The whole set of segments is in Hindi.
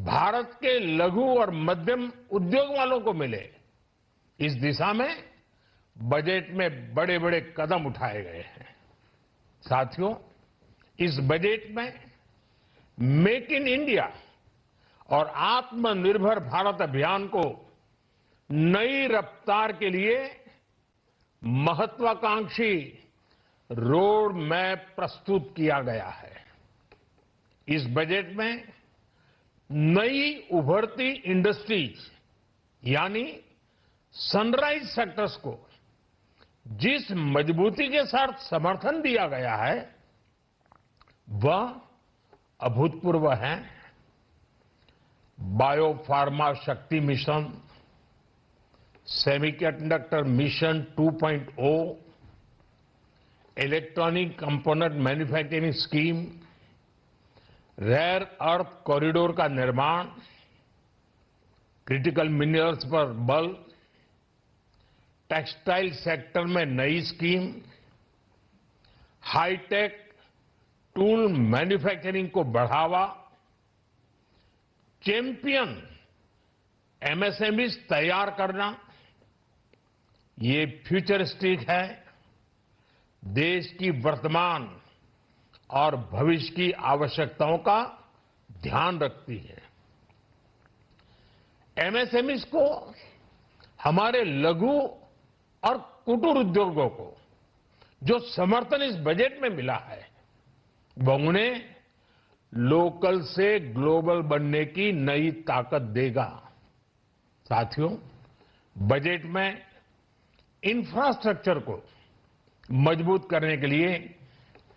भारत के लघु और मध्यम उद्योग वालों को मिले। इस दिशा में बजट में बड़े बड़े कदम उठाए गए हैं। साथियों, इस बजट में मेक इन इंडिया और आत्मनिर्भर भारत अभियान को नई रफ्तार के लिए महत्वाकांक्षी रोड मैप प्रस्तुत किया गया है। इस बजट में नई उभरती इंडस्ट्रीज यानी सनराइज सेक्टर्स को जिस मजबूती के साथ समर्थन दिया गया है वह अभूतपूर्व है। बायो फार्मा शक्ति mission, semiconductor mission 2.0, electronic component manufacturing scheme, rare earth corridor का निर्माण, क्रिटिकल मिनरल्स पर बल, टेक्सटाइल सेक्टर में नई स्कीम, हाईटेक टूल मैन्युफैक्चरिंग को बढ़ावा, चैंपियन एमएसएमईज तैयार करना, ये फ्यूचरिस्टिक है, देश की वर्तमान और भविष्य की आवश्यकताओं का ध्यान रखती है। एमएसएमईज को, हमारे लघु और कुटीर उद्योगों को जो समर्थन इस बजट में मिला है वह उन्हें लोकल से ग्लोबल बनने की नई ताकत देगा। साथियों, बजट में इंफ्रास्ट्रक्चर को मजबूत करने के लिए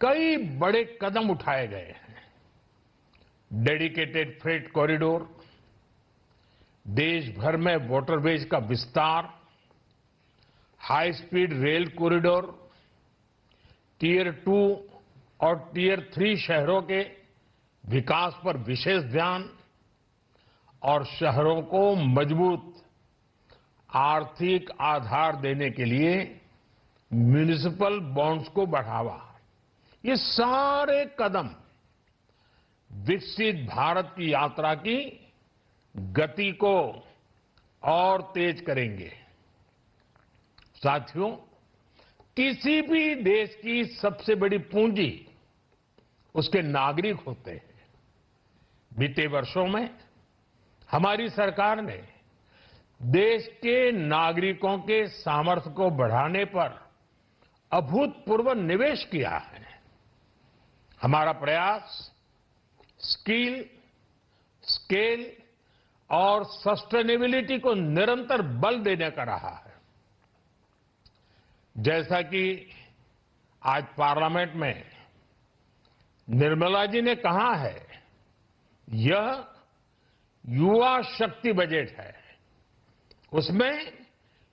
कई बड़े कदम उठाए गए हैं। डेडिकेटेड फ्रेट कॉरिडोर, देश भर में वाटरवेज का विस्तार, high speed rail corridor, tier 2 और टियर 3 शहरों के विकास पर विशेष ध्यान और शहरों को मजबूत आर्थिक आधार देने के लिए म्युनिसिपल बॉन्ड्स को बढ़ावा। ये सारे कदम विकसित भारत की यात्रा की गति को और तेज करेंगे। साथियों, किसी भी देश की सबसे बड़ी पूंजी उसके नागरिक होते हैं। बीते वर्षों में हमारी सरकार ने देश के नागरिकों के सामर्थ्य को बढ़ाने पर अभूतपूर्व निवेश किया है। हमारा प्रयास स्किल, स्केल और सस्टेनेबिलिटी को निरंतर बल देने का रहा है। जैसा कि आज पार्लियामेंट में निर्मला जी ने कहा है, यह युवा शक्ति बजट है। उसमें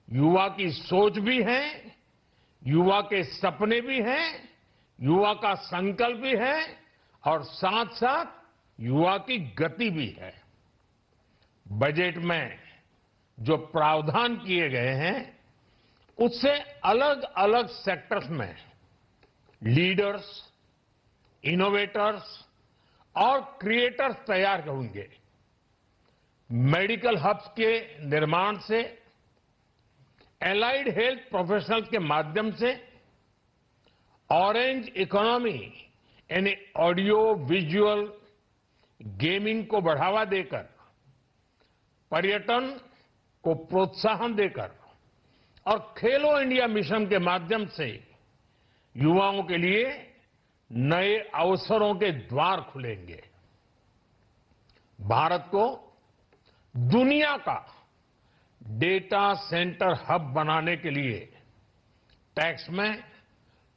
युवा की सोच भी है, युवा के सपने भी हैं, युवा का संकल्प भी है और साथ साथ युवा की गति भी है। बजट में जो प्रावधान किए गए हैं उससे अलग अलग सेक्टर्स में लीडर्स, इनोवेटर्स और क्रिएटर्स तैयार होंगे। मेडिकल हब्स के निर्माण से, एलाइड हेल्थ प्रोफेशनल्स के माध्यम से, ऑरेंज इकोनॉमी यानी ऑडियो विजुअल गेमिंग को बढ़ावा देकर, पर्यटन को प्रोत्साहन देकर और खेलो इंडिया मिशन के माध्यम से युवाओं के लिए नए अवसरों के द्वार खुलेंगे। भारत को दुनिया का डेटा सेंटर हब बनाने के लिए टैक्स में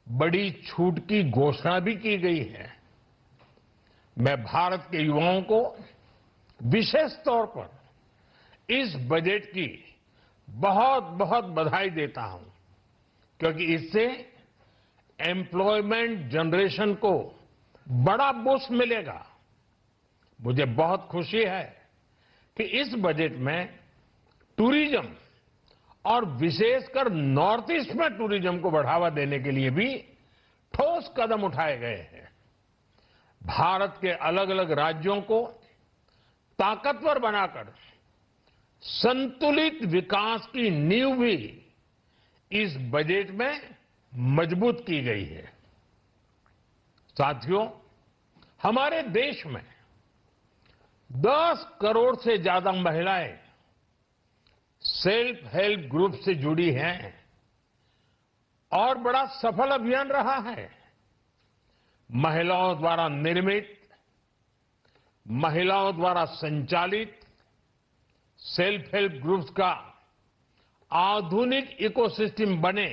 बड़ी छूट की घोषणा भी की गई है। मैं भारत के युवाओं को विशेष तौर पर इस बजट की बहुत बहुत बधाई देता हूं, क्योंकि इससे एम्प्लॉयमेंट जनरेशन को बड़ा बूस्ट मिलेगा। मुझे बहुत खुशी है कि इस बजट में टूरिज्म और विशेषकर नॉर्थ ईस्ट में टूरिज्म को बढ़ावा देने के लिए भी ठोस कदम उठाए गए हैं। भारत के अलग अलग राज्यों को ताकतवर बनाकर संतुलित विकास की नींव भी इस बजट में मजबूत की गई है। साथियों, हमारे देश में 10 करोड़ से ज्यादा महिलाएं सेल्फ हेल्प ग्रुप से जुड़ी हैं और बड़ा सफल अभियान रहा है। महिलाओं द्वारा निर्मित, महिलाओं द्वारा संचालित सेल्फ हेल्प ग्रुप्स का आधुनिक इकोसिस्टम बने,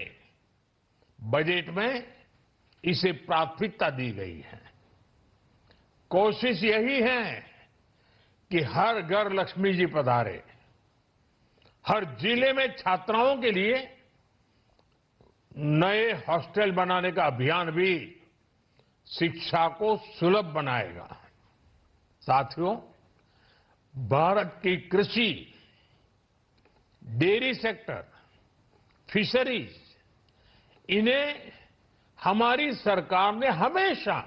बजट में इसे प्राथमिकता दी गई है। कोशिश यही है कि हर घर लक्ष्मी जी पधारे। हर जिले में छात्राओं के लिए नए हॉस्टल बनाने का अभियान भी शिक्षा को सुलभ बनाएगा। साथियों, भारत की कृषि, डेयरी सेक्टर, फिशरीज, इन्हें हमारी सरकार ने हमेशा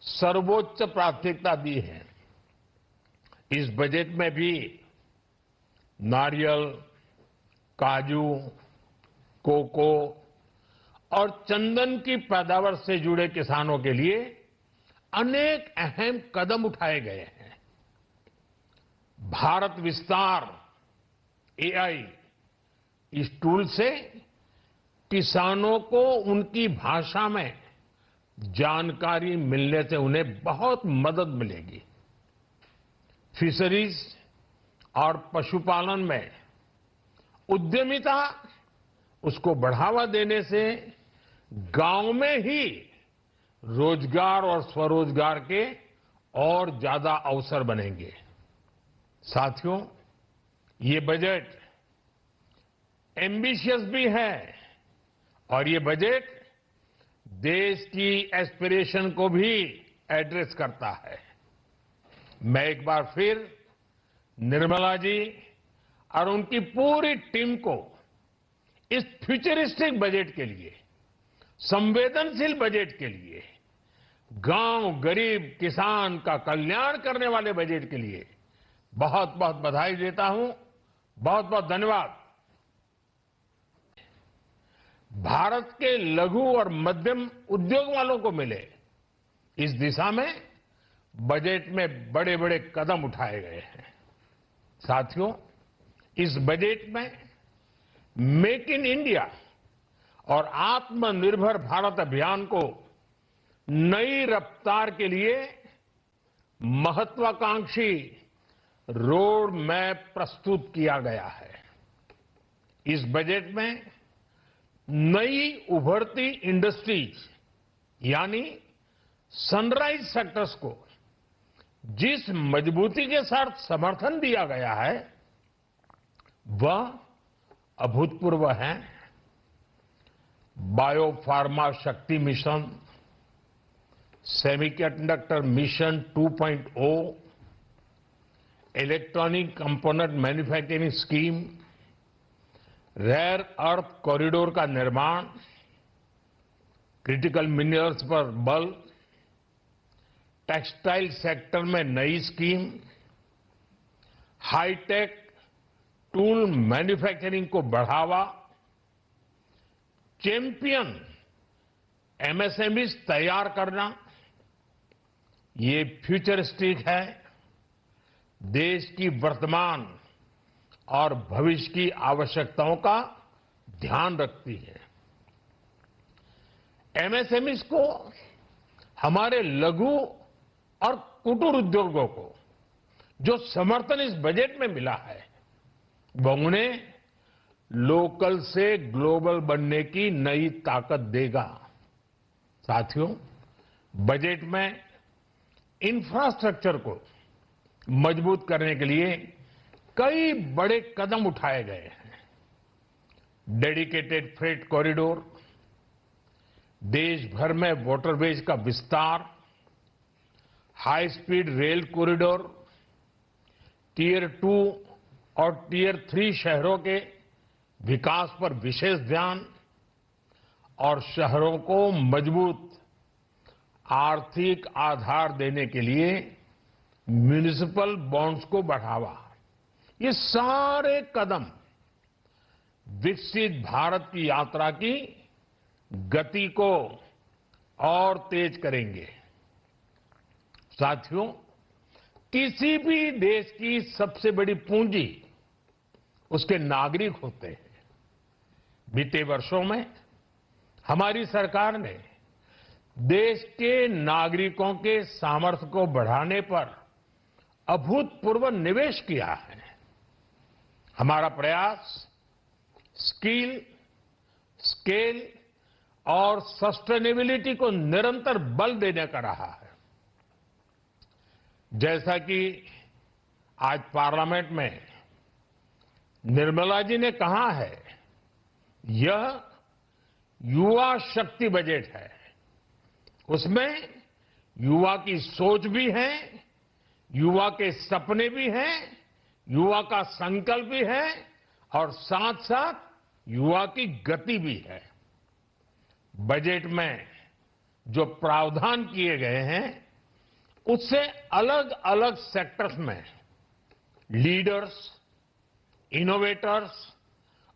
सर्वोच्च प्राथमिकता दी है। इस बजट में भी नारियल, काजू, कोको और चंदन की पैदावार से जुड़े किसानों के लिए अनेक अहम कदम उठाए गए हैं। भारत विस्तार एआई, इस टूल से किसानों को उनकी भाषा में जानकारी मिलने से उन्हें बहुत मदद मिलेगी। फिशरीज और पशुपालन में उद्यमिता, उसको बढ़ावा देने से गांव में ही रोजगार और स्वरोजगार के और ज्यादा अवसर बनेंगे। साथियों, ये बजट एम्बिशियस भी है और ये बजट देश की एस्पिरेशन को भी एड्रेस करता है। मैं एक बार फिर निर्मला जी और उनकी पूरी टीम को इस फ्यूचरिस्टिक बजट के लिए, संवेदनशील बजट के लिए, गांव, गरीब, किसान का कल्याण करने वाले बजट के लिए बहुत बहुत बधाई देता हूं। बहुत बहुत धन्यवाद। भारत के लघु और मध्यम उद्योग वालों को मिले, इस दिशा में बजट में बड़े बड़े कदम उठाए गए हैं। साथियों, इस बजट में मेक इन इंडिया और आत्मनिर्भर भारत अभियान को नई रफ्तार के लिए महत्वाकांक्षी रोड मैप प्रस्तुत किया गया है। इस बजट में नई उभरती इंडस्ट्रीज यानी सनराइज सेक्टर्स को जिस मजबूती के साथ समर्थन दिया गया है वह अभूतपूर्व है। बायोफार्मा शक्ति mission, semiconductor mission 2.0, electronic component manufacturing scheme, rare earth corridor का निर्माण, क्रिटिकल मिनरल्स पर बल, टेक्सटाइल सेक्टर में नई स्कीम, हाईटेक टूल मैन्युफैक्चरिंग को बढ़ावा, चैंपियन एमएसएमईज तैयार करना, ये फ्यूचरिस्टिक है, देश की वर्तमान और भविष्य की आवश्यकताओं का ध्यान रखती है। एमएसएमईज को, हमारे लघु और कुटीर उद्योगों को जो समर्थन इस बजट में मिला है वह उन्हें लोकल से ग्लोबल बनने की नई ताकत देगा। साथियों, बजट में इंफ्रास्ट्रक्चर को मजबूत करने के लिए कई बड़े कदम उठाए गए हैं। डेडिकेटेड फ्रेट कॉरिडोर, देश भर में वाटरवेज का विस्तार, high speed rail corridor, tier 2 और टियर 3 शहरों के विकास पर विशेष ध्यान और शहरों को मजबूत आर्थिक आधार देने के लिए म्युनिसिपल बॉन्ड्स को बढ़ावा, ये सारे कदम विकसित भारत की यात्रा की गति को और तेज करेंगे। साथियों, किसी भी देश की सबसे बड़ी पूंजी उसके नागरिक होते हैं। बीते वर्षों में हमारी सरकार ने देश के नागरिकों के सामर्थ्य को बढ़ाने पर अभूतपूर्व निवेश किया है। हमारा प्रयास स्किल, स्केल और सस्टेनेबिलिटी को निरंतर बल देने का रहा है। जैसा कि आज पार्लियामेंट में निर्मला जी ने कहा है, यह युवा शक्ति बजट है। उसमें युवा की सोच भी है, युवा के सपने भी हैं, युवा का संकल्प भी है और साथ साथ युवा की गति भी है। बजट में जो प्रावधान किए गए हैं, उससे अलग अलग सेक्टर्स में लीडर्स, इनोवेटर्स